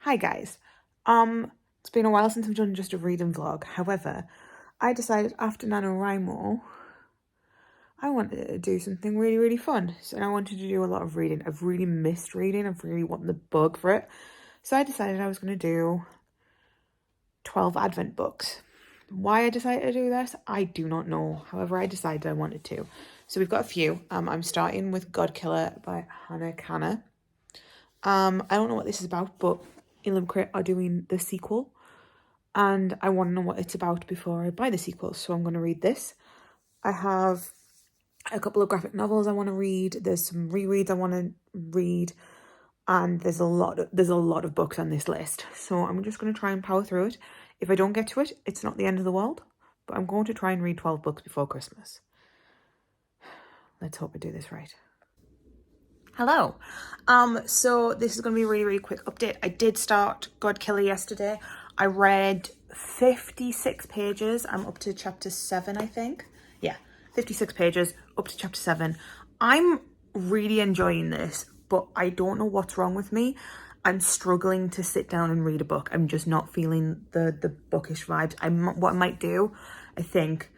Hi guys. It's been a while since I've done just a reading vlog. However, I decided after NaNoWriMo, I wanted to do something really, really fun. So I wanted to do a lot of reading. I've really missed reading. I've really wanted the bug for it. So I decided I was going to do 12 Advent books. Why I decided to do this, I do not know. However, I decided I wanted to. So we've got a few. I'm starting with Godkiller by Hannah Kanner. I don't know what this is about, but Illimcrit are doing the sequel, and I want to know what it's about before I buy the sequel, so I'm going to read this. I have a couple of graphic novels I want to read. There's some rereads I want to read, and there's a lot of books on this list, so I'm just going to try and power through it. If I don't get to it, it's not the end of the world, but I'm going to try and read 12 books before Christmas. Let's hope I do this right. Hello. So this is going to be a really, really quick update. I did start Godkiller yesterday. I read 56 pages. I'm up to chapter 7, I think. Yeah, 56 pages, up to chapter 7. I'm really enjoying this, but I don't know what's wrong with me. I'm struggling to sit down and read a book. I'm just not feeling the bookish vibes. What I might do, I think,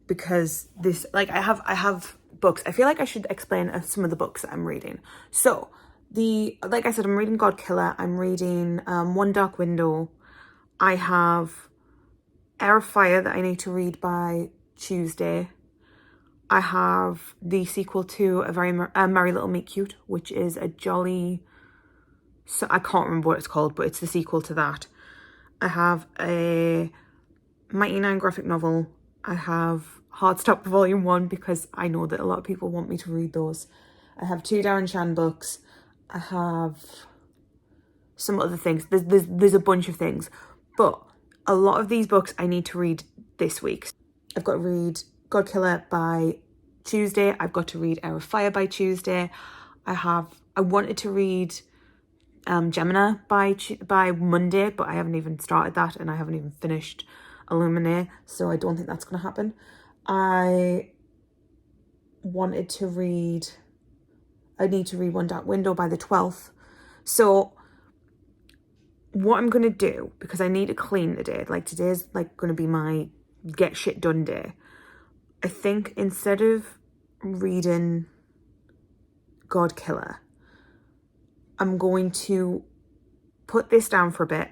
because this, like, I have books. I feel like I should explain some of the books that I'm reading. So like I said, I'm reading Godkiller. I'm reading One Dark Window. I have Air of Fire that I need to read by Tuesday. I have the sequel to A Very Merry Little Meet Cute, which is a jolly, so I can't remember what it's called, but it's the sequel to that. I have a Mighty Nine graphic novel. I have Heartstopper Volume 1 because I know that a lot of people want me to read those. I have 2 Darren Shan books. I have some other things. There's a bunch of things. But a lot of these books I need to read this week. I've got to read Godkiller by Tuesday. I've got to read Air of Fire by Tuesday. I wanted to read Gemini by Monday, but I haven't even started that, and I haven't even finished Illuminae, so I don't think that's going to happen. I need to read One Dark Window by the 12th. So what I'm going to do, because I need to clean the day, like today's like going to be my get shit done day, I think instead of reading Godkiller, I'm going to put this down for a bit,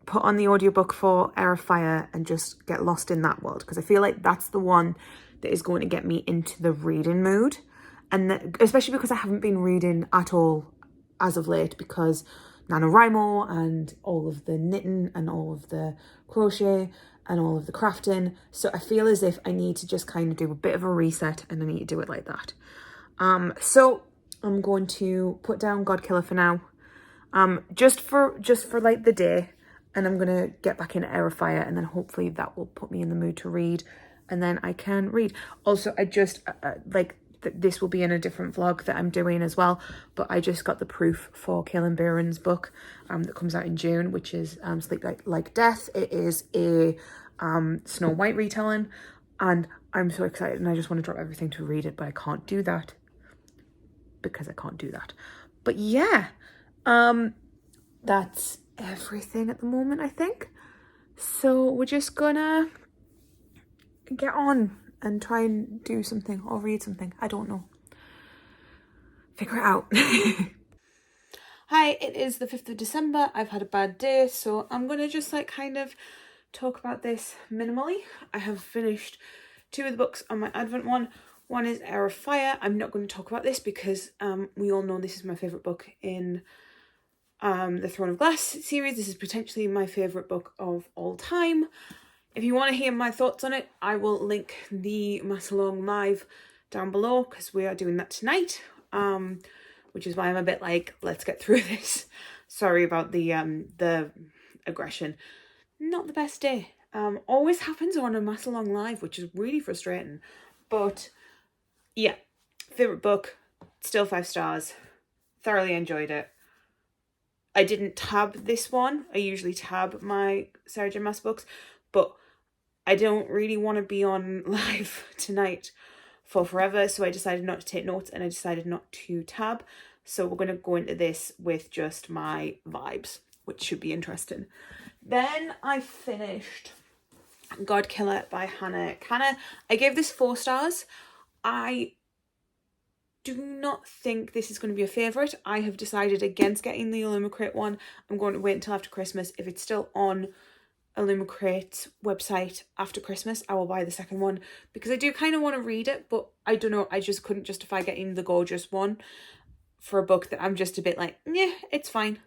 put on the audiobook for Air of Fire, and just get lost in that world, because I feel like that's the one that is going to get me into the reading mood. And especially because I haven't been reading at all as of late, because NaNoWriMo and all of the knitting and all of the crochet and all of the crafting. So I feel as if I need to just kind of do a bit of a reset, and I need to do it like that. So I'm going to put down Godkiller for now, just for like the day, and I'm gonna get back into Air of Fire, and then hopefully that will put me in the mood to read, and then I can read. Also, I just this will be in a different vlog that I'm doing as well, but I just got the proof for Kaylin Byron's book that comes out in June, which is Sleep Like Death. It is a Snow White retelling, and I'm so excited, and I just want to drop everything to read it, but I can't do that because I can't do that. But yeah, that's everything at the moment, I think. So we're just gonna get on and try and do something or read something. I don't know. Figure it out. Hi, it is the 5th of December. I've had a bad day, so I'm gonna just like kind of talk about this minimally. I have finished 2 of the books on my Advent one. One is Air of Fire. I'm not going to talk about this because we all know this is my favourite book in the Throne of Glass series. This is potentially my favourite book of all time. If you want to hear my thoughts on it, I will link the Massalong live down below, because we are doing that tonight, which is why I'm a bit like, let's get through this. Sorry about the aggression. Not the best day. Always happens on a Massalong live, which is really frustrating. But yeah, favourite book, still 5 stars. Thoroughly enjoyed it. I didn't tab this one. I usually tab my Sarah J Maas books, but I don't really want to be on live tonight for forever, so I decided not to take notes, and I decided not to tab. So we're going to go into this with just my vibes, which should be interesting. Then I finished God Killer by Hannah Canna. I gave this 4 stars. I do not think this is going to be a favourite. I have decided against getting the Illumicrate one. I'm going to wait until after Christmas. If it's still on Illumicrate's website after Christmas, I will buy the second one, because I do kind of want to read it, but I don't know, I just couldn't justify getting the gorgeous one for a book that I'm just a bit like, yeah, it's fine.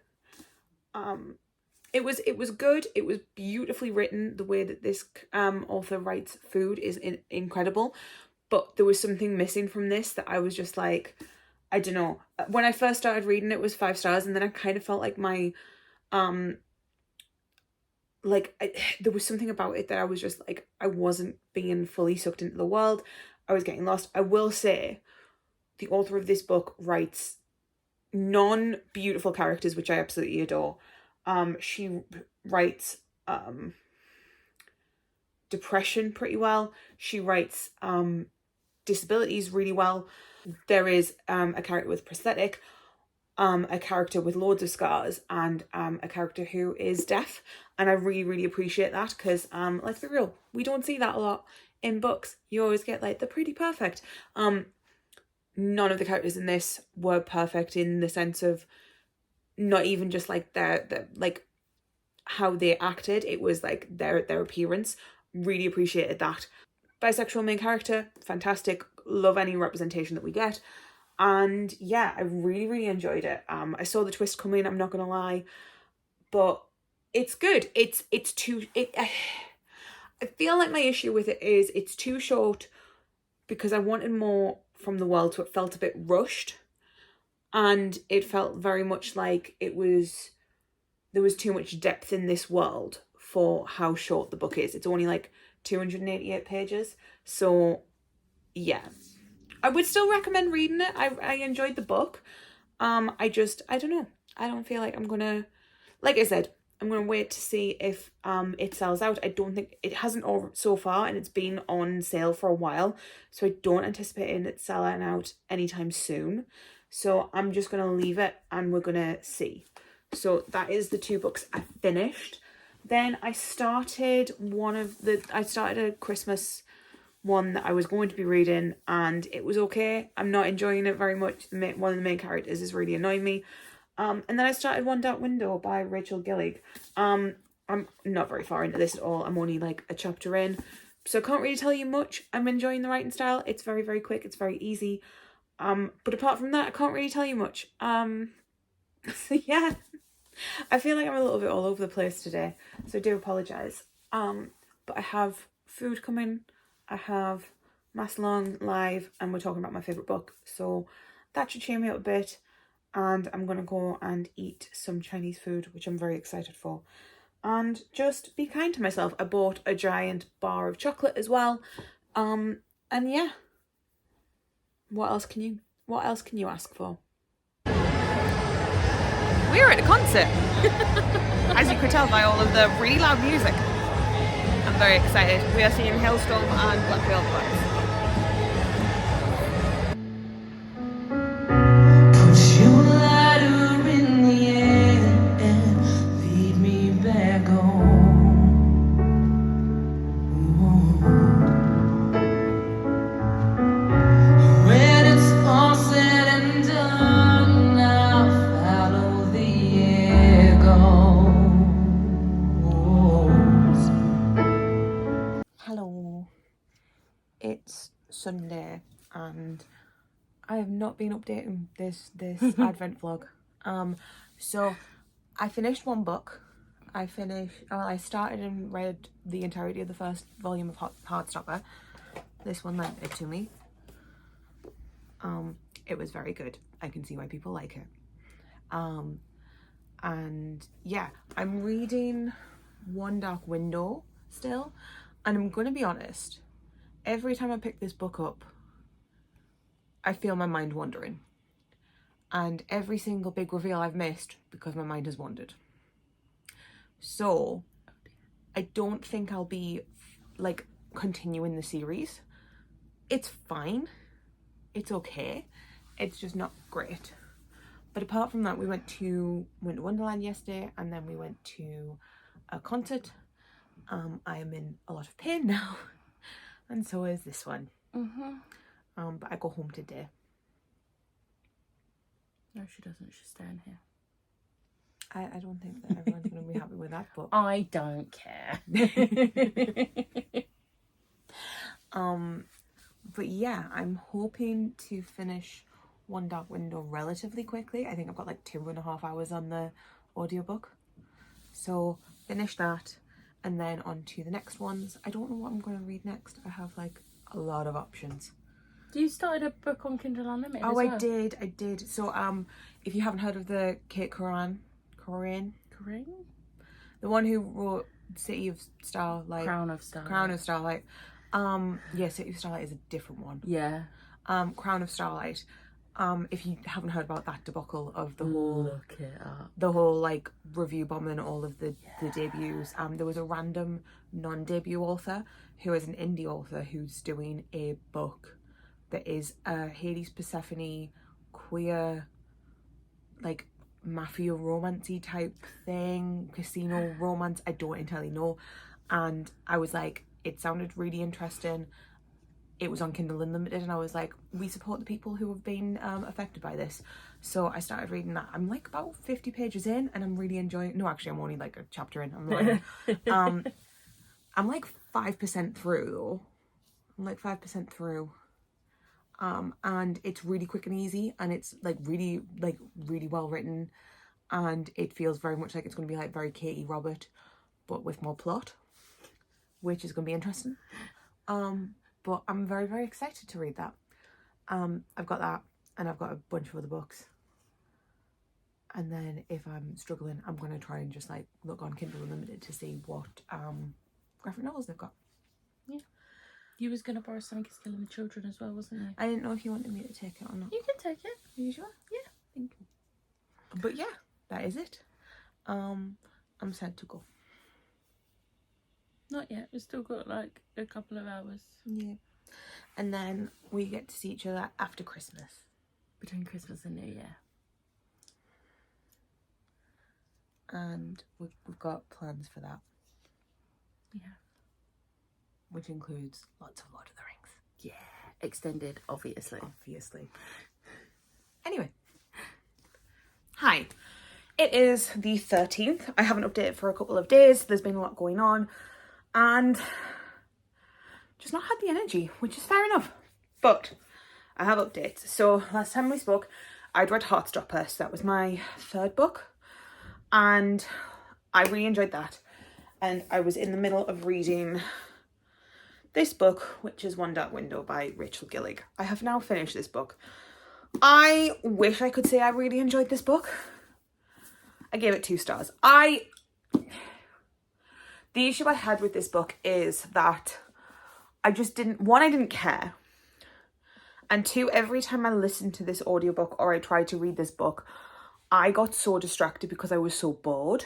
It was good. It was beautifully written. The way that this author writes food is incredible. But there was something missing from this that I was just like, I don't know. When I first started reading it was 5 stars, and then I kind of felt like my, there was something about it that I was just like, I wasn't being fully sucked into the world. I was getting lost. I will say, the author of this book writes non-beautiful characters, which I absolutely adore. She writes depression pretty well. She writes disabilities really well. There is a character with prosthetic, a character with loads of scars, and a character who is deaf. And I really, really appreciate that, because let's be real, we don't see that a lot in books. You always get like the pretty perfect. None of the characters in this were perfect in the sense of not even just like their like how they acted. It was like their appearance. Really appreciated that. Bisexual main character, fantastic. Love any representation that we get. And yeah, I really, really enjoyed it. I saw the twist coming, I'm not gonna lie, but it's good. I feel like my issue with it is it's too short, because I wanted more from the world, so it felt a bit rushed, and it felt very much like there was too much depth in this world for how short the book is. It's only like 288 pages. So yeah, I would still recommend reading it. I enjoyed the book. I don't know. I don't feel like I'm gonna, like I said, I'm gonna wait to see if it sells out. I don't think it hasn't all so far, and it's been on sale for a while, so I don't anticipate it selling out anytime soon. So I'm just gonna leave it, and we're gonna see. So that is the 2 books I finished. Then I started a Christmas one that I was going to be reading, and it was okay. I'm not enjoying it very much. One of the main characters is really annoying me. And then I started One Dark Window by Rachel Gillig. I'm not very far into this at all. I'm only like a chapter in, so I can't really tell you much. I'm enjoying the writing style. It's very, very quick. It's very easy. But apart from that, I can't really tell you much. So yeah, I feel like I'm a little bit all over the place today, so I do apologise. But I have food coming. I have Mass Long live, and we're talking about my favourite book, so that should cheer me up a bit. And I'm going to go and eat some Chinese food, which I'm very excited for. And just be kind to myself. I bought a giant bar of chocolate as well. And yeah. What else can you ask for? We're at a concert. As you could tell by all of the really loud music. I'm very excited. We are seeing Hailstorm and Black Veil Brides. It's Sunday, and I have not been updating this advent vlog. So I finished one book. I started and read the entirety of the first volume of Heartstopper. This one lent it to me. It was very good. I can see why people like it. And yeah, I'm reading One Dark Window still, and I'm gonna be honest, every time I pick this book up, I feel my mind wandering. And every single big reveal I've missed because my mind has wandered. So I don't think I'll be like continuing the series. It's fine. It's okay. It's just not great. But apart from that, we went to Wonderland yesterday, and then we went to a concert. I am in a lot of pain now, and so is this one. But I go home today. No, she doesn't. She's staying here. I don't think that everyone's going to be happy with that, but I don't care. But yeah, I'm hoping to finish One Dark Window relatively quickly. I think I've got like 2.5 hours on the audiobook. So finish that and then on to the next ones. I don't know what I'm going to read next. I have like a lot of options. You started a book on Kindle Unlimited as well. I did. So if you haven't heard of the Kate Coran, the one who wrote City of Starlight, Crown of Starlight. City of Starlight is a different one. Yeah. Crown of Starlight. If you haven't heard about that debacle of the whole like review bombing all of the debuts, there was a random non-debut author who is an indie author who's doing a book that is a Hades Persephone queer, like mafia romancy type thing, casino romance. I don't entirely know, and I was like, it sounded really interesting. It was on Kindle Unlimited, and I was like, we support the people who have been affected by this. So I started reading that. I'm like about 50 pages in, and I'm really enjoying it. No, actually, I'm only like a chapter in. I'm lying. I'm like 5% through, though. I'm like 5% through. And it's really quick and easy, and it's like really well written, and it feels very much like it's going to be like very Katie Robert, but with more plot, which is going to be interesting. But I'm very, very excited to read that. I've got that, and I've got a bunch of other books. And then if I'm struggling, I'm going to try and just like look on Kindle Unlimited to see what graphic novels they've got. Yeah. You was going to borrow Something is Killing the Children as well, wasn't you? I didn't know if you wanted me to take it or not. You can take it. Are you sure? Yeah. Thank you. But yeah, that is it. I'm sad to go. Not yet. We've still got like a couple of hours. Yeah. And then we get to see each other after Christmas. Between Christmas and New Year. And we've got plans for that. Yeah. Which includes lots of Lord of the Rings. Yeah. Extended, obviously. Anyway. Hi. It is the 13th. I haven't updated for a couple of days. There's been a lot going on. And just not had the energy, which is fair enough. But I have updates. So last time we spoke, I'd read Heartstopper. So that was my third book. And I really enjoyed that. And I was in the middle of reading this book, which is One Dark Window by Rachel Gillig. I have now finished this book. I wish I could say I really enjoyed this book. I gave it 2 stars. The issue I had with this book is that I just didn't, one, I didn't care. And 2, every time I listened to this audiobook or I tried to read this book, I got so distracted because I was so bored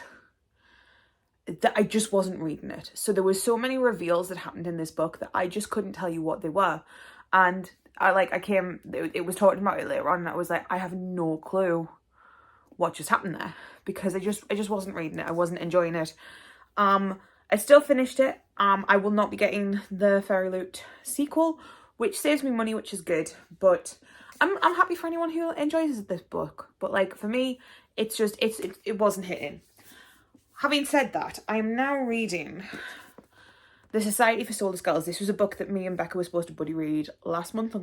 that I just wasn't reading it. So there was so many reveals that happened in this book that I just couldn't tell you what they were. And it was talking about it later on, and I was like, I have no clue what just happened there, because I just wasn't reading it. I wasn't enjoying it. I still finished it. I will not be getting the Fairy Loot sequel, which saves me money, which is good. But I'm happy for anyone who enjoys this book. But like for me, it wasn't hitting. Having said that, I am now reading The Society for Soulless Girls. This was a book that me and Becca were supposed to buddy read last month.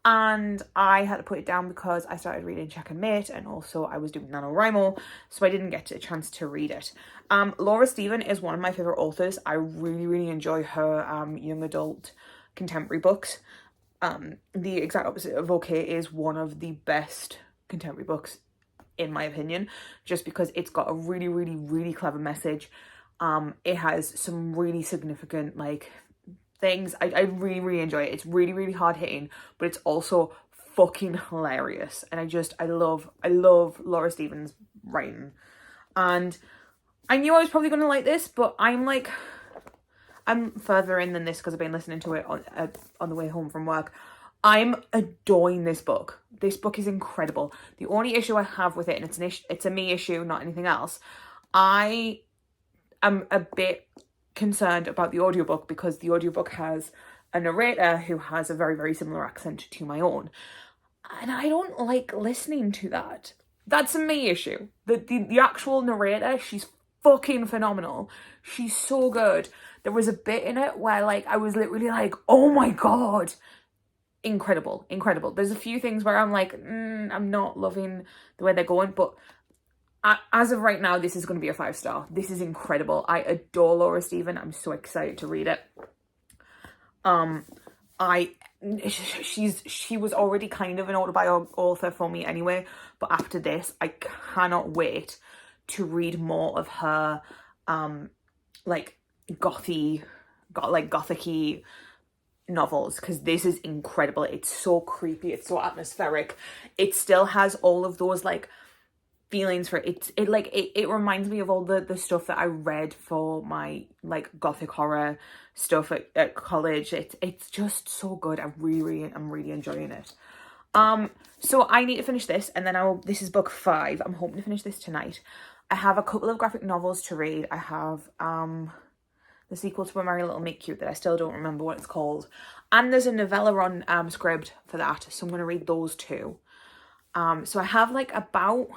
And I had to put it down because I started reading Check and Mate, and also I was doing NaNoWriMo, so I didn't get a chance to read it. Laura Stephen is one of my favourite authors. I really, really enjoy her young adult contemporary books. The exact opposite of Okay is one of the best contemporary books, in my opinion, just because it's got a really, really, really clever message. It has some really significant, like, things. I really, really enjoy it. It's really, really hard hitting, but it's also fucking hilarious. And I love Laura Stephen's writing. And I knew I was probably going to like this, but I'm further in than this because I've been listening to it on the way home from work. I'm adoring this book. This book is incredible. The only issue I have with it, and it's a me issue, not anything else, I am a bit concerned about the audiobook because the audiobook has a narrator who has a very, very similar accent to my own. And I don't like listening to that. That's a me issue. The actual narrator, she's fucking phenomenal. She's so good. There was a bit in it where like I was literally like, oh my god. Incredible. There's a few things where I'm like, I'm not loving the way they're going, but as of right now, this is going to be a 5-star. This is incredible. I adore Laura Stephen. I'm so excited to read it. She was already kind of an autobiography author for me anyway, but after this, I cannot wait to read more of her, like gothic-y novels, because this is incredible. It's so creepy. It's so atmospheric. It still has all of those like feelings for it. It reminds me of all the stuff that I read for my like gothic horror stuff at college. It's just so good. I'm really enjoying it. So I need to finish this, and then this is book 5. I'm hoping to finish this tonight. I have a couple of graphic novels to read. I have the sequel to A Merry Little Meet Cute that I still don't remember what it's called, and there's a novella on Scribd for that, so I'm going to read those 2. So I have like about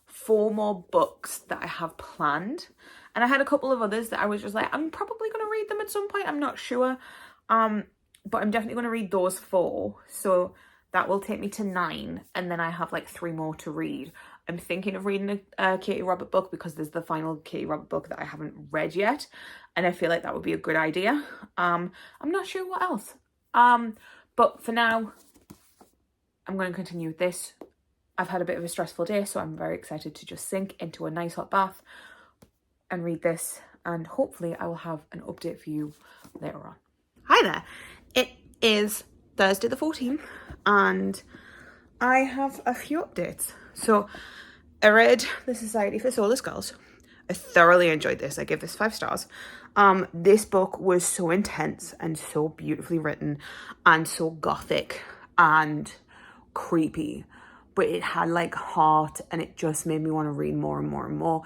4 more books that I have planned, and I had a couple of others that I was just like, I'm probably going to read them at some point, I'm not sure, but I'm definitely going to read those 4, so that will take me to 9, and then I have like 3 more to read. I'm thinking of reading a Katie Robert book because there's the final Katie Robert book that I haven't read yet, and I feel like that would be a good idea. I'm not sure what else, but for now I'm going to continue with this. I've had a bit of a stressful day, so I'm very excited to just sink into a nice hot bath and read this, and hopefully I will have an update for you later on. Hi there, it is Thursday the 14th, and I have a few updates. So I read The Society for Soulless Girls. I thoroughly enjoyed this. I give this 5 stars. This book was so intense and so beautifully written and so gothic and creepy, but it had like heart, and it just made me want to read more and more and more.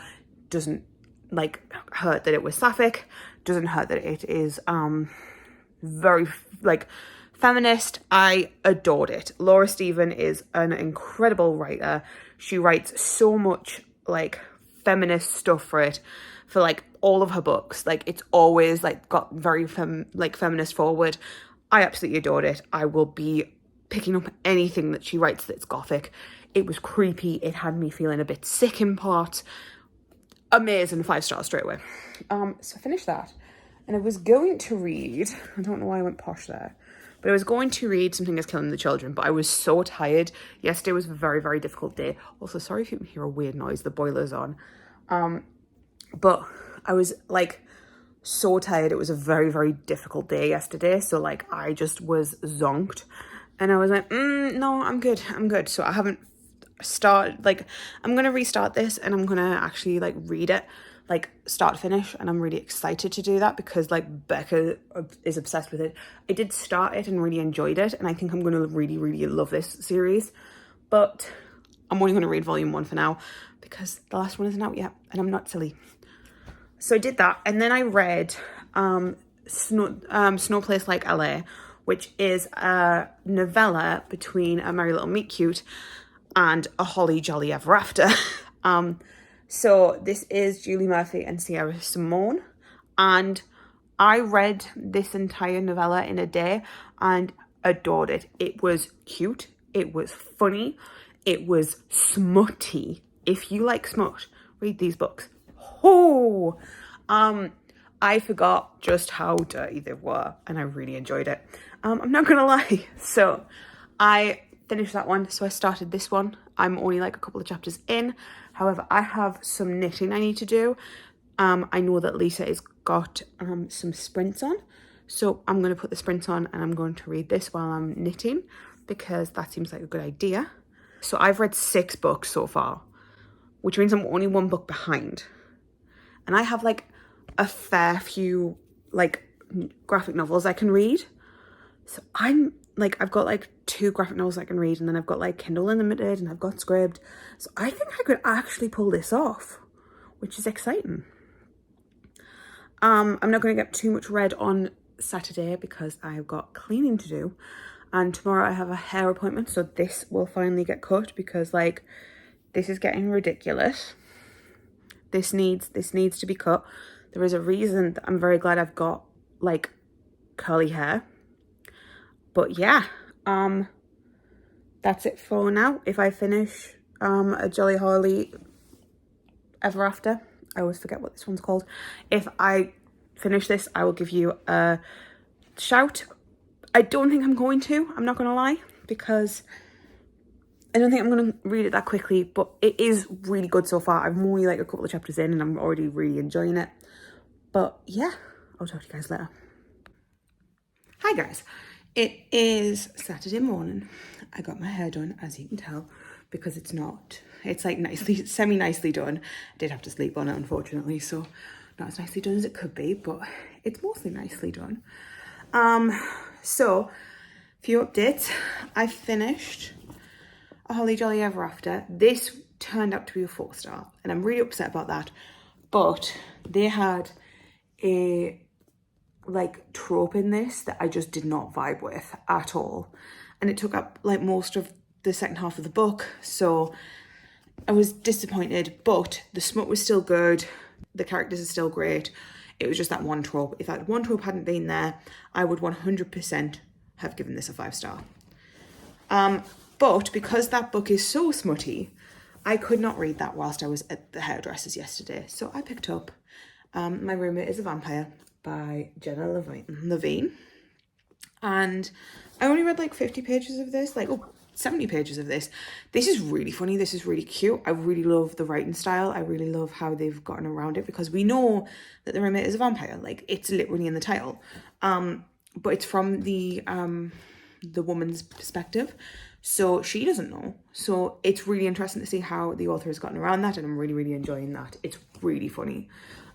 Doesn't like hurt that it was sapphic, doesn't hurt that it is very like feminist. I adored it. Laura Stephen is an incredible writer. She writes so much like feminist stuff for like all of her books. Like it's always like got very feminist forward. I absolutely adored it. I will be picking up anything that she writes that's gothic. It was creepy. It had me feeling a bit sick in parts. Amazing, 5 stars straight away. So I finished that, and I was going to read, I don't know why I went posh there, but I was going to read Something Is Killing the Children, but I was so tired. Yesterday was a very, very difficult day. Also, sorry if you can hear a weird noise, the boiler's on. But I was like so tired. It was a very, very difficult day yesterday, so like I just was zonked, and I was like, no, I'm good. So I haven't started, like I'm gonna restart this, and I'm gonna actually like read it like start to finish, and I'm really excited to do that because like Becca is obsessed with it. I did start it and really enjoyed it, and I think I'm going to really, really love this series, but I'm only going to read volume 1 for now because the last one isn't out yet, and I'm not silly. So I did that, and then I read Snow Place Like LA, which is a novella between A Merry Little Meet Cute and A Holly Jolly Ever After. So this is Julie Murphy and Sierra Simone, and I read this entire novella in a day and adored it. It was cute, it was funny, it was smutty. If you like smut, read these books. Oh, I forgot just how dirty they were, and I really enjoyed it. I'm not gonna lie. So I finished that one, so I started this one. I'm only like a couple of chapters in. However, I have some knitting I need to do. I know that Lisa has got some sprints on, so I'm going to put the sprints on and I'm going to read this while I'm knitting because that seems like a good idea. So I've read 6 books so far, which means I'm only 1 book behind. And I have like a fair few like graphic novels I can read. So I'm like, I've got like 2 graphic novels I can read, and then I've got like Kindle Unlimited, and I've got Scribd. So I think I could actually pull this off, which is exciting. I'm not going to get too much read on Saturday because I've got cleaning to do, and tomorrow I have a hair appointment, so this will finally get cut because like this is getting ridiculous. This needs to be cut. There is a reason that I'm very glad I've got like curly hair. But yeah, that's it for now. If I finish a Jolly Harley Ever After, I always forget what this one's called. If I finish this, I will give you a shout. I don't think I'm going to, I'm not going to lie, because I don't think I'm going to read it that quickly, but it is really good so far. I'm only like a couple of chapters in and I'm already really enjoying it. But yeah, I'll talk to you guys later. Hi guys, it is Saturday morning. I got my hair done, as you can tell, because it's like nicely, semi-nicely done. I did have to sleep on it, unfortunately, so not as nicely done as it could be, but it's mostly nicely done. So, few updates. I finished A Holly Jolly Ever After. This turned out to be a 4-star, and I'm really upset about that, but they had a like trope in this that I just did not vibe with at all, and it took up like most of the second half of the book, so I was disappointed. But the smut was still good, the characters are still great. It was just that one trope. If that one trope hadn't been there, I would 100% have given this a 5-star. But because that book is so smutty, I could not read that whilst I was at the hairdresser's yesterday, so I picked up My Roommate is a Vampire by Jenna Levine, and I only read like 50 pages of this, 70 pages of this. This is really funny, this is really cute. I really love the writing style. I really love how they've gotten around it, because we know that the roommate is a vampire, like it's literally in the title, but it's from the woman's perspective, so she doesn't know. So it's really interesting to see how the author has gotten around that, and I'm really enjoying that. It's really funny.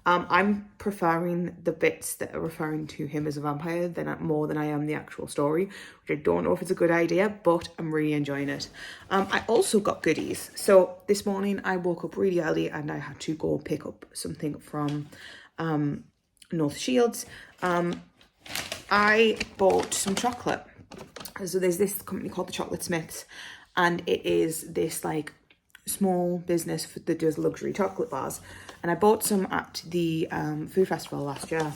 I'm preferring the bits that are referring to him as a vampire more than I am the actual story, which I don't know if it's a good idea, but I'm really enjoying it. I also got goodies. So this morning I woke up really early and I had to go pick up something from North Shields. I bought some chocolate. So there's this company called the Chocolate Smiths, and it is this like small business that does luxury chocolate bars, and I bought some at the food festival last year,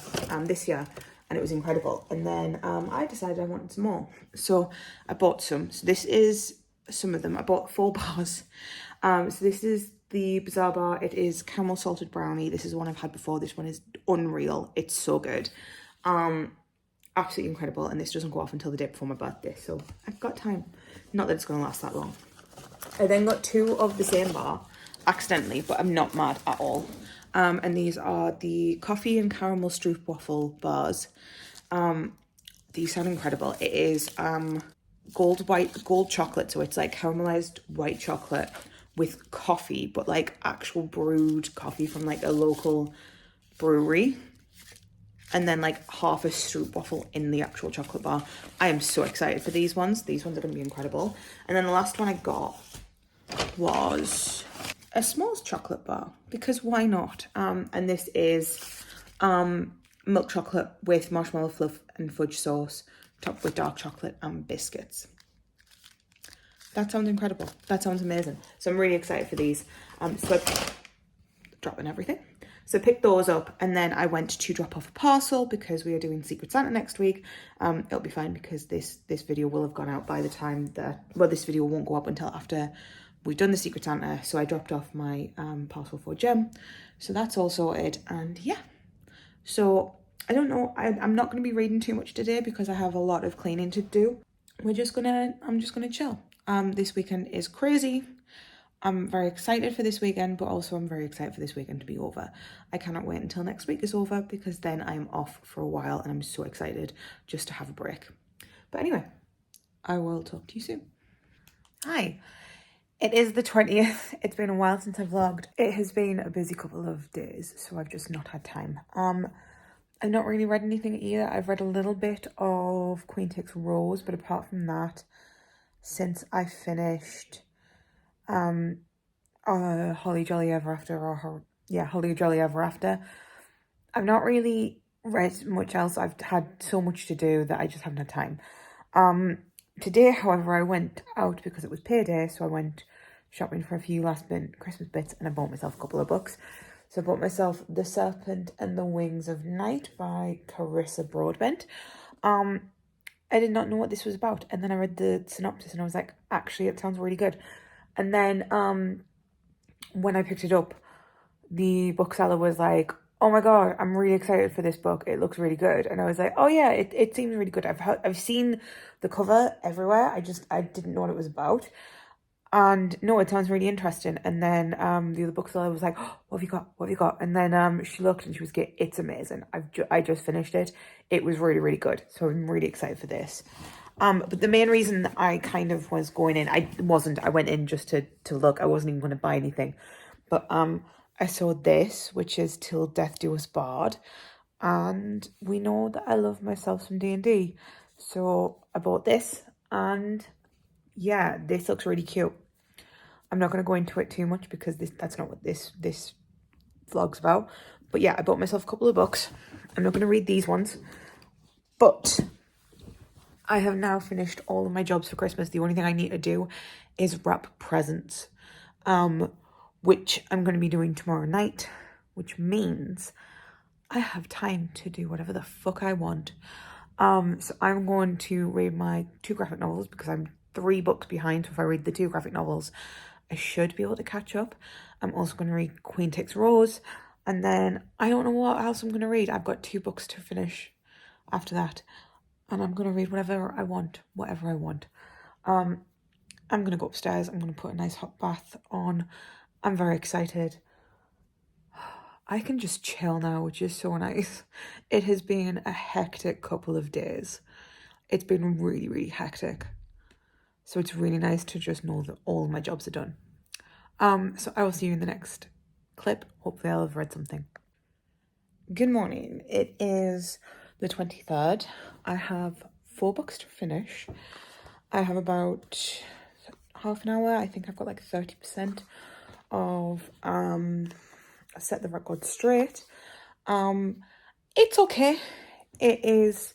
this year, and it was incredible. And then I decided I wanted some more, so I bought some. So this is some of them. I bought 4 bars. So this is the Bazaar bar. It is caramel salted brownie. This is one I've had before. This one is unreal. It's so good. Absolutely incredible, and this doesn't go off until the day before my birthday, so I've got time. Not that it's going to last that long. I then got 2 of the same bar accidentally, but I'm not mad at all. And these are the coffee and caramel stroopwafel bars. These sound incredible. It is gold chocolate, so it's like caramelized white chocolate with coffee, but like actual brewed coffee from like a local brewery, and then like half a stroopwafel in the actual chocolate bar. I am so excited for these ones. These ones are going to be incredible. And then the last one I got was a s'mores chocolate bar, because why not? And this is milk chocolate with marshmallow fluff and fudge sauce, topped with dark chocolate and biscuits. That sounds incredible. That sounds amazing. So I'm really excited for these. So I'm dropping everything. So I picked those up, and then I went to drop off a parcel because we are doing Secret Santa next week. It'll be fine because this video will have gone out by the time that, well, this video won't go up until after we've done the Secret Santa. So I dropped off my parcel for Jem. So that's all sorted, and yeah. So I don't know, I'm not going to be reading too much today because I have a lot of cleaning to do. I'm just gonna chill. This weekend is crazy. I'm very excited for this weekend, but also I'm very excited for this weekend to be over. I cannot wait until next week is over, because then I'm off for a while and I'm so excited just to have a break. But anyway, I will talk to you soon. Hi, it is the 20th. It's been a while since I've vlogged. It has been a busy couple of days, so I've just not had time. I've not really read anything either. I've read a little bit of Queen Takes Rose, but apart from that, since I finished Holly Jolly Ever After, Holly Jolly Ever After, I've not really read much else. I've had so much to do that I just haven't had time. Today, however, I went out because it was payday, so I went shopping for a few last minute Christmas bits, and I bought myself a couple of books. So I bought myself The Serpent and the Wings of Night by Carissa Broadbent. I did not know what this was about, and then I read the synopsis and I was like, actually, it sounds really good. And then when I picked it up, the bookseller was like, oh my god, I'm really excited for this book. It looks really good. And I was like, oh yeah, it seems really good. I've seen the cover everywhere. I didn't know what it was about. And no, it sounds really interesting. And then the other bookseller was like, oh, what have you got? What have you got? And then she looked and she was like, it's amazing. I just finished it. It was really, really good. So I'm really excited for this. But the main reason I kind of was going in, I went in just to look. I wasn't even going to buy anything. But I saw this, which is Till Death Do Us Part. And we know that I love myself some D&D. So I bought this, and yeah, this looks really cute. I'm not going to go into it too much because that's not what this vlog's about. But yeah, I bought myself a couple of books. I'm not going to read these ones. But I have now finished all of my jobs for Christmas. The only thing I need to do is wrap presents, which I'm going to be doing tomorrow night, which means I have time to do whatever the fuck I want. So I'm going to read my 2 graphic novels because I'm 3 books behind. So if I read the 2 graphic novels, I should be able to catch up. I'm also going to read Queen Takes Rose, and then I don't know what else I'm going to read. I've got 2 books to finish after that, and I'm going to read whatever I want. I'm going to go upstairs. I'm going to put a nice hot bath on. I'm very excited. I can just chill now, which is so nice. It has been a hectic couple of days. It's been really, really hectic. So it's really nice to just know that all of my jobs are done. So I will see you in the next clip. Hopefully I'll have read something. Good morning. It is the 23rd. I have 4 books to finish. I have about half an hour. I think I've got like 30% of Set the Record Straight. It's okay. It is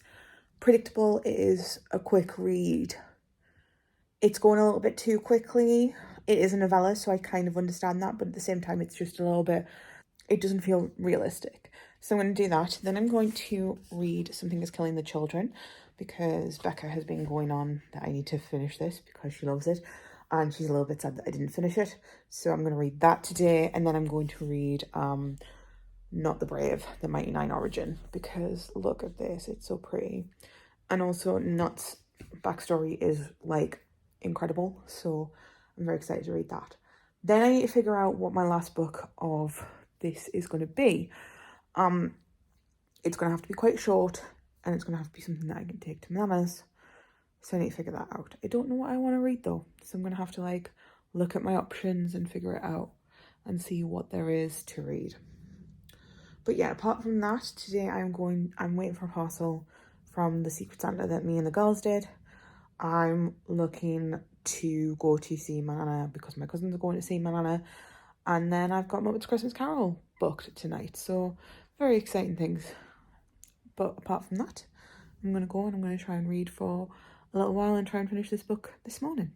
predictable. It is a quick read. It's going a little bit too quickly. It is a novella, so I kind of understand that, but at the same time, it's just a little bit, it doesn't feel realistic. So I'm going to do that. Then I'm going to read Something Is Killing the Children, because Becca has been going on that I need to finish this because she loves it, and she's a little bit sad that I didn't finish it. So I'm going to read that today, and then I'm going to read Not the Brave, the Mighty Nine Origin, because look at this, it's so pretty. And also Nut's backstory is like incredible, so I'm very excited to read that. Then I need to figure out what my last book of this is going to be. It's going to have to be quite short, and it's going to have to be something that I can take to Mama's, so I need to figure that out. I don't know what I want to read though, so I'm going to have to like look at my options and figure it out and see what there is to read. But yeah, apart from that, today I'm waiting for a parcel from the Secret Santa that me and the girls did. I'm looking to go to see my Nana because my cousins are going to see my Nana. And then I've got Muppets Christmas Carol booked tonight. So very exciting things. But apart from that, I'm going to go and I'm going to try and read for a little while and try and finish this book this morning.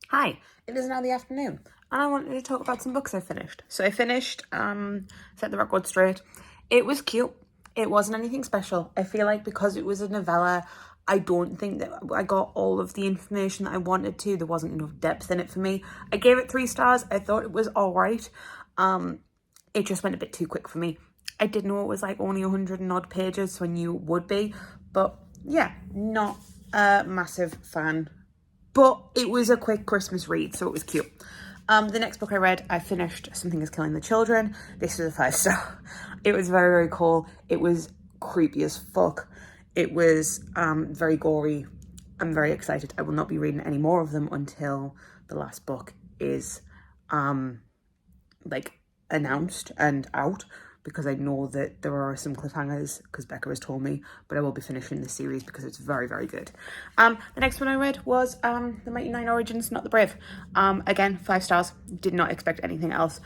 Hi, it is now the afternoon, and I wanted to talk about some books I finished. So I finished Set the Record Straight. It was cute. It wasn't anything special. I feel like because it was a novella, I don't think that I got all of the information that I wanted to. There wasn't enough depth in it for me. I gave it 3 stars. I thought it was all right. It just went a bit too quick for me. I did know it was like only 100 and odd pages, so I knew it would be. But yeah, not a massive fan. But it was a quick Christmas read, so it was cute. The next book I read, I finished Something Is Killing the Children. This is a 5-star. It was very, very cool. It was creepy as fuck. It was very gory. I'm very excited. I will not be reading any more of them until the last book is like announced and out. because I know that there are some cliffhangers because Becca has told me, but I will be finishing this series because it's very, very good. The next one I read was The Mighty Nine Origins, Not the Brave. Again, 5 stars. Did not expect anything else.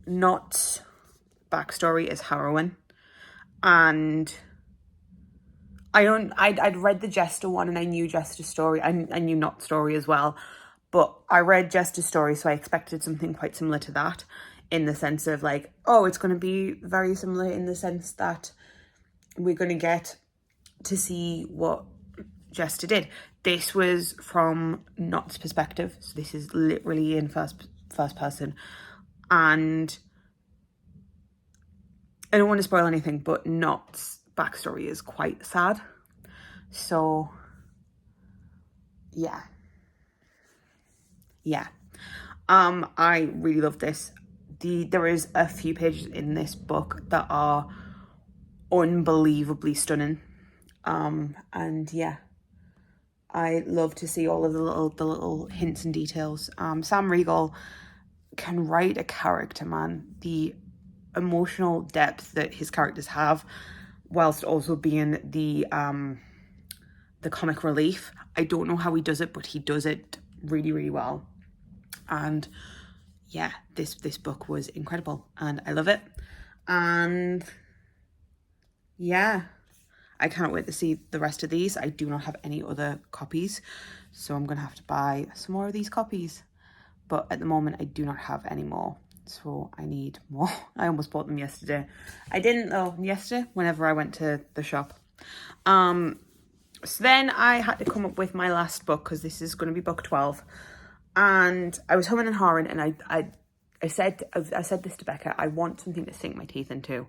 Not's backstory is harrowing, and I'd read the Jester one and I knew Jester's story. I knew Not's story as well, but I read Jester's story, so I expected something quite similar to that, in the sense of like, oh, it's going to be very similar in the sense that we're going to get to see what Jester did. This was from Not's perspective, so this is literally in first person, and I don't want to spoil anything, but Not's backstory is quite sad. So yeah. I really love this. There is a few pages in this book that are unbelievably stunning. And yeah, I love to see all of the little hints and details. Sam Riegel can write a character, man. The emotional depth that his characters have, whilst also being the comic relief. I don't know how he does it, but he does it really, really well. And yeah, this book was incredible and I love it. And yeah, I cannot wait to see the rest of these. I do not have any other copies, so I'm gonna have to buy some more of these copies, but at the moment I do not have any more, so I need more. I almost bought them yesterday. I didn't though, yesterday whenever I went to the shop. So then I had to come up with my last book, because this is going to be book 12. And I was humming and hawing, and I said this to Becca, I want something to sink my teeth into.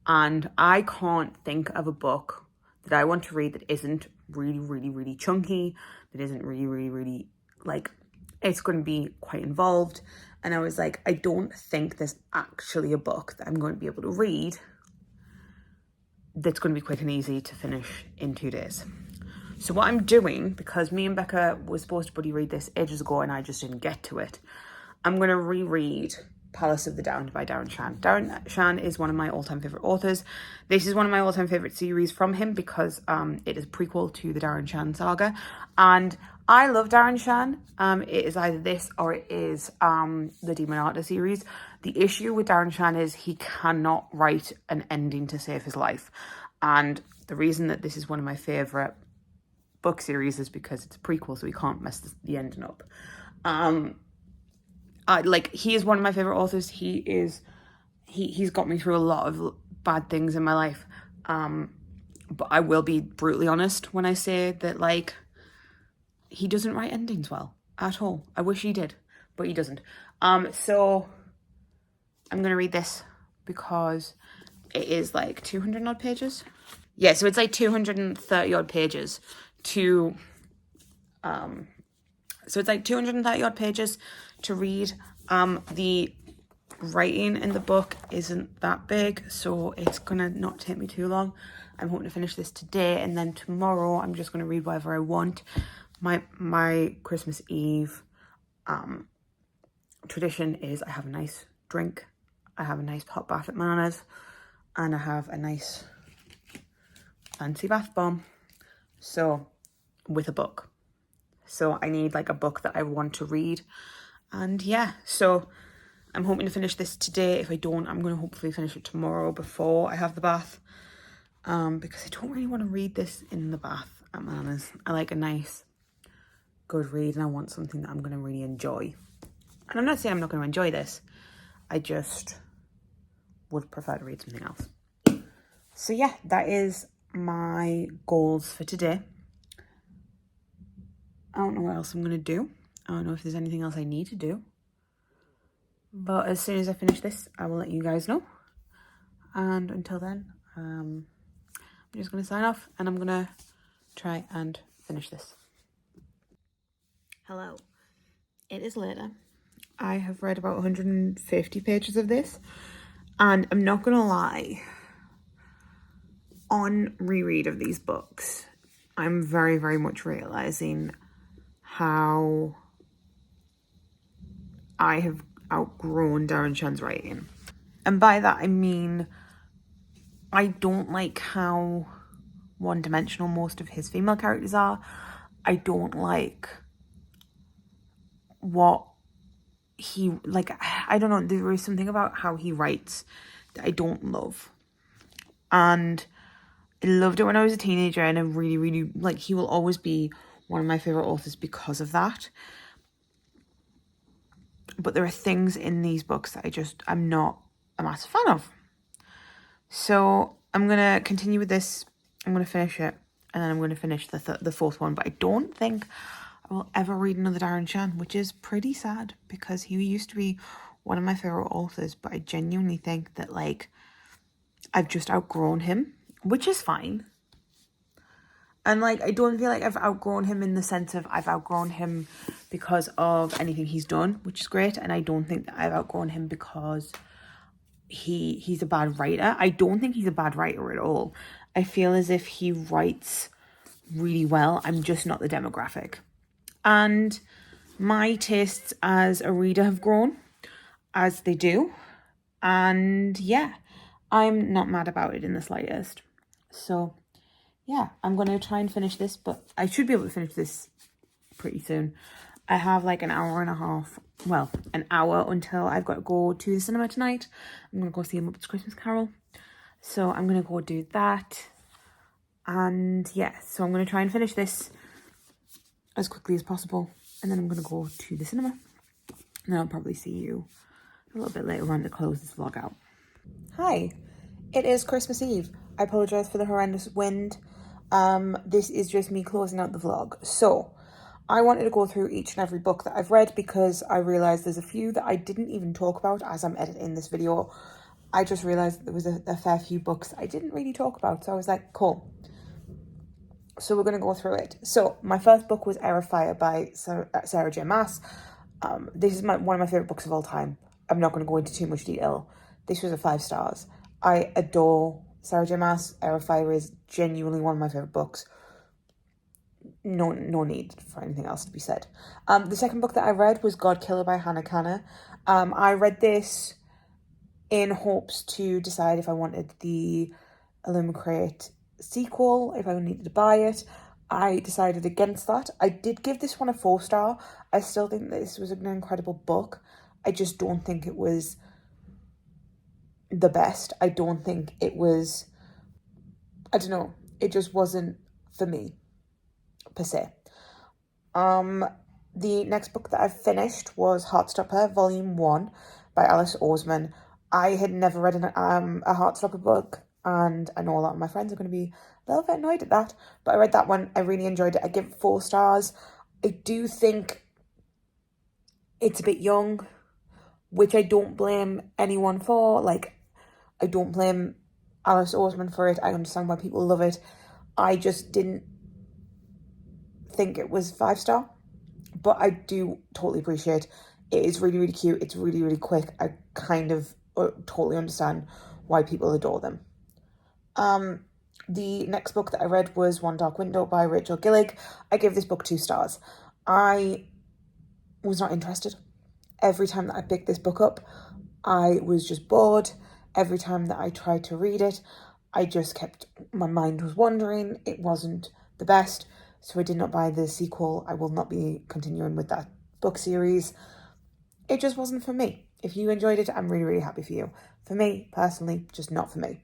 And I can't think of a book that I want to read that isn't really, really, really chunky, that isn't really, really, really, like, it's going to be quite involved. And I was like, I don't think there's actually a book that I'm going to be able to read that's going to be quick and easy to finish in 2 days. So what I'm doing, because me and Becca were supposed to buddy read this ages ago and I just didn't get to it, I'm going to reread Palace of the Damned by Darren Shan. Darren Shan is one of my all-time favourite authors. This is one of my all-time favourite series from him because it is a prequel to the Darren Shan saga. And I love Darren Shan. It is either this or it is the Demon Arta series. The issue with Darren Shan is he cannot write an ending to save his life. And the reason that this is one of my favourite book series is because it's a prequel, so he can't mess the ending up. He is one of my favorite authors. He's got me through a lot of bad things in my life. But I will be brutally honest when I say that, like, he doesn't write endings well at all. I wish he did, but he doesn't. So I'm gonna read this because it is like 200 odd pages. Yeah, so it's like 230 odd pages to so it's like 230 odd pages to read. The writing in the book isn't that big, so it's gonna not take me too long. I'm hoping to finish this today, and then tomorrow I'm just gonna read whatever I want. My Christmas Eve tradition is I have a nice drink, I have a nice hot bath at my nana's, and I have a nice fancy bath bomb. So with a book. So I need like a book that I want to read. And yeah, so I'm hoping to finish this today. If I don't, I'm going to hopefully finish it tomorrow before I have the bath. Because I don't really want to read this in the bath at my nana's. I like a nice, good read, and I want something that I'm going to really enjoy. And I'm not saying I'm not going to enjoy this. I just would prefer to read something else. So yeah, that is my goals for today. I don't know what else I'm going to do. I don't know if there's anything else I need to do. But as soon as I finish this, I will let you guys know. And until then, I'm just going to sign off and I'm going to try and finish this. Hello. It is later. I have read about 150 pages of this. And I'm not going to lie. On reread of these books, I'm very, very much realising how I have outgrown Darren Shan's writing. And by that I mean I don't like how one-dimensional most of his female characters are. I don't like what he, like, I don't know, there is something about how he writes that I don't love. And I loved it when I was a teenager, and I really, really, like, he will always be one of my favourite authors because of that. But there are things in these books that I'm not a massive fan of. So I'm going to continue with this. I'm going to finish it, and then I'm going to finish the fourth one. But I don't think I will ever read another Darren Shan, which is pretty sad because he used to be one of my favourite authors. But I genuinely think that, like, I've just outgrown him, which is fine. And, like, I don't feel like I've outgrown him in the sense of I've outgrown him because of anything he's done, which is great. And I don't think that I've outgrown him because he's a bad writer. I don't think he's a bad writer at all. I feel as if he writes really well. I'm just not the demographic. And my tastes as a reader have grown, as they do. And yeah, I'm not mad about it in the slightest. So yeah, I'm going to try and finish this, but I should be able to finish this pretty soon. I have like an hour and a half, well, an hour until I've got to go to the cinema tonight. I'm going to go see a Muppets Christmas Carol. So I'm going to go do that. And yeah, so I'm going to try and finish this as quickly as possible. And then I'm going to go to the cinema. And I'll probably see you a little bit later on to close this vlog out. Hi, it is Christmas Eve. I apologise for the horrendous wind. This is just me closing out the vlog. So I wanted to go through each and every book that I've read because I realised there's a few that I didn't even talk about as I'm editing this video. I just realised there was a fair few books I didn't really talk about. So I was like, cool. So we're going to go through it. So my first book was Air of Fire by Sarah J. Maas. This is one of my favourite books of all time. I'm not going to go into too much detail. This was a 5 stars. I adore Sarah J. Maas. Air of Fire is genuinely one of my favourite books. No need for anything else to be said. The second book that I read was God Killer by Hannah Kanner. I read this in hopes to decide if I wanted the Illumicrate sequel, if I needed to buy it. I decided against that. I did give this one a 4 star. I still think that this was an incredible book. I just don't think it was the best. I don't think it was, I don't know, it just wasn't for me, per se. The next book that I finished was Heartstopper, Volume 1 by Alice Oseman. I had never read a Heartstopper book, and I know a lot of my friends are going to be a little bit annoyed at that, but I read that one. I really enjoyed it. I give it 4 stars. I do think it's a bit young, which I don't blame anyone for. Like, I don't blame Alice Oseman for it. I understand why people love it. I just didn't think it was 5 star, but I do totally appreciate it. Is really, really cute. It's really, really quick. I kind of totally understand why people adore them. The next book that I read was One Dark Window by Rachel Gillig. I gave this book 2 stars. I was not interested. Every time that I picked this book up, I was just bored. Every time that I tried to read it, my mind was wandering. It wasn't the best, so I did not buy the sequel. I will not be continuing with that book series. It just wasn't for me. If you enjoyed it, I'm really, really happy for you. For me, personally, just not for me.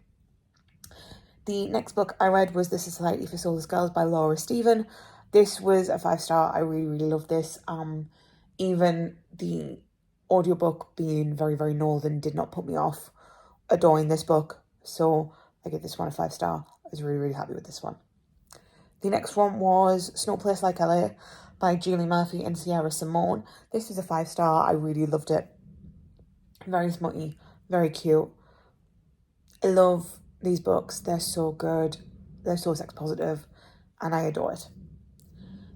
The next book I read was The Society for Soulless Girls by Laura Stephen. This was a 5 star. I really, really loved this. Even the audiobook being very, very northern did not put me off adoring this book. So I give this one a 5 star. I was really, really happy with this one. The next one was Snow Place Like LA by Julie Murphy and Sierra Simone. This was a 5 star. I really loved it. Very smutty, very cute. I love these books. They're so good. They're so sex positive, and I adore it.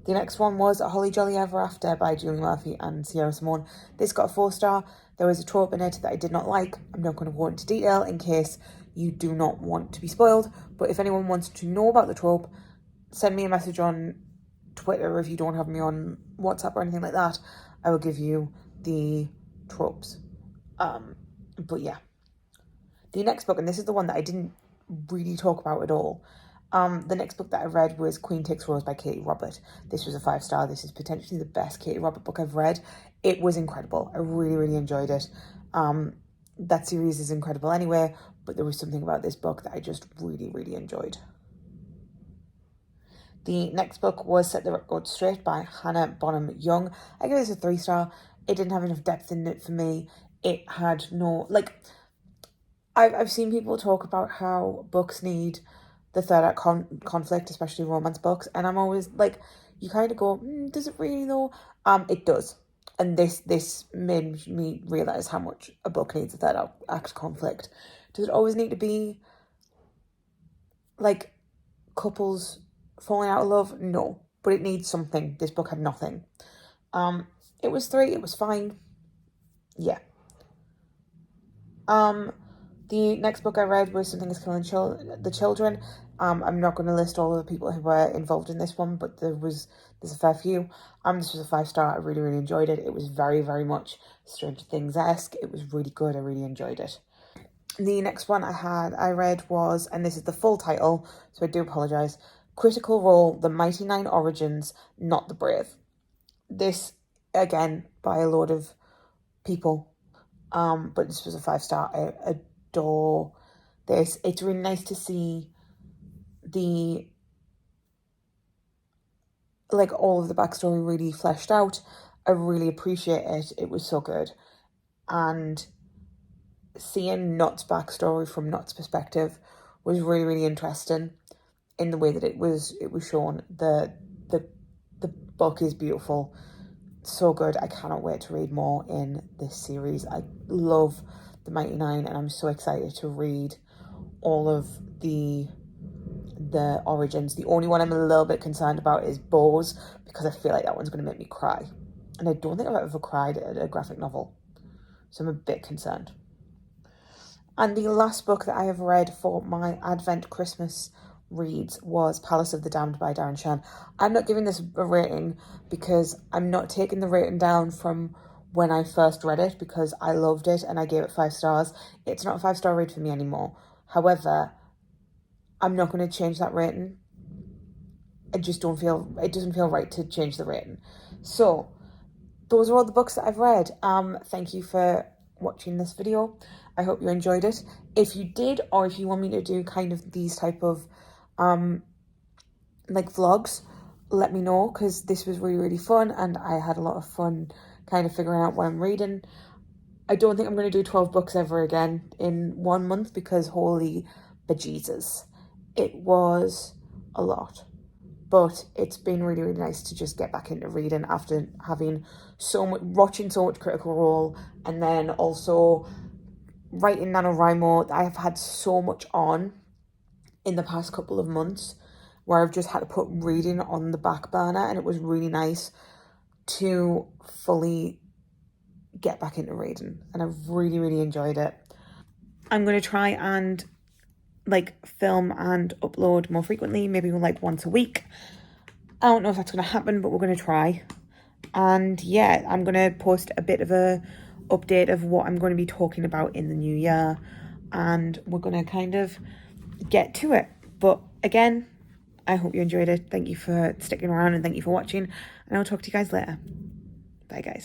The next one was A Holly Jolly Ever After by Julie Murphy and Sierra Simone. This got a 4 star. There was a trope in it that I did not like. I'm not going to go into detail in case you do not want to be spoiled, but if anyone wants to know about the trope, send me a message on Twitter. If you don't have me on WhatsApp or anything like that, I will give you the tropes. But yeah. The next book, and this is the one that I didn't really talk about at all. The next book that I read was Queen Takes Rose by Katie Robert. This was a 5-star. This is potentially the best Katie Robert book I've read. It was incredible. I really, really enjoyed it. That series is incredible anyway, but there was something about this book that I just really, really enjoyed. The next book was Set the Record Straight by Hannah Bonham Young. I gave this a 3-star. It didn't have enough depth in it for me. It had no, like, I've seen people talk about how books need the third act conflict, especially romance books, and I'm always like, you kind of go, does it really though? It does. And this made me realise how much a book needs a third act conflict. Does it always need to be like couples falling out of love? No, but it needs something. This book had nothing. It was 3. It was fine. Yeah. The next book I read was Something is Killing the Children. I'm not going to list all of the people who were involved in this one, but there's a fair few. This was a 5-star. I really, really enjoyed it. It was very, very much Stranger Things-esque. It was really good. I really enjoyed it. The next one I read was, and this is the full title, so I do apologise, Critical Role, The Mighty Nine Origins, Not the Brave. This, again, by a load of people, but this was a 5-star. I adore this. It's really nice to see all of the backstory really fleshed out. I really appreciate it. It was so good. And seeing Not's backstory from Not's perspective was really, really interesting in the way that it was shown. The book is beautiful. So good. I cannot wait to read more in this series. I love the Mighty Nine, and I'm so excited to read all of the origins. The only one I'm a little bit concerned about is Bo's, because I feel like that one's going to make me cry. And I don't think I've ever cried at a graphic novel. So I'm a bit concerned. And the last book that I have read for my Advent Christmas reads was Palace of the Damned by Darren Shan. I'm not giving this a rating because I'm not taking the rating down from when I first read it, because I loved it and I gave it 5 stars. It's not a 5-star read for me anymore. However, I'm not going to change that rating. It doesn't feel right to change the rating. So those are all the books that I've read. Thank you for watching this video. I hope you enjoyed it. If you did, or if you want me to do kind of these type of vlogs, let me know, because this was really, really fun and I had a lot of fun kind of figuring out what I'm reading. I don't think I'm going to do 12 books ever again in 1 month, because holy bejesus, it was a lot. But it's been really, really nice to just get back into reading after having watching so much Critical Role, and then also writing NaNoWriMo. I have had so much on in the past couple of months where I've just had to put reading on the back burner, and it was really nice to fully get back into reading, and I've really, really enjoyed it. I'm going to try and film and upload more frequently, maybe once a week. I don't know if that's going to happen, but we're going to try. And yeah, I'm going to post a bit of a update of what I'm going to be talking about in the new year, and we're going to kind of get to it. But again, I hope you enjoyed it. Thank you for sticking around, and thank you for watching, and I'll talk to you guys later. Bye guys.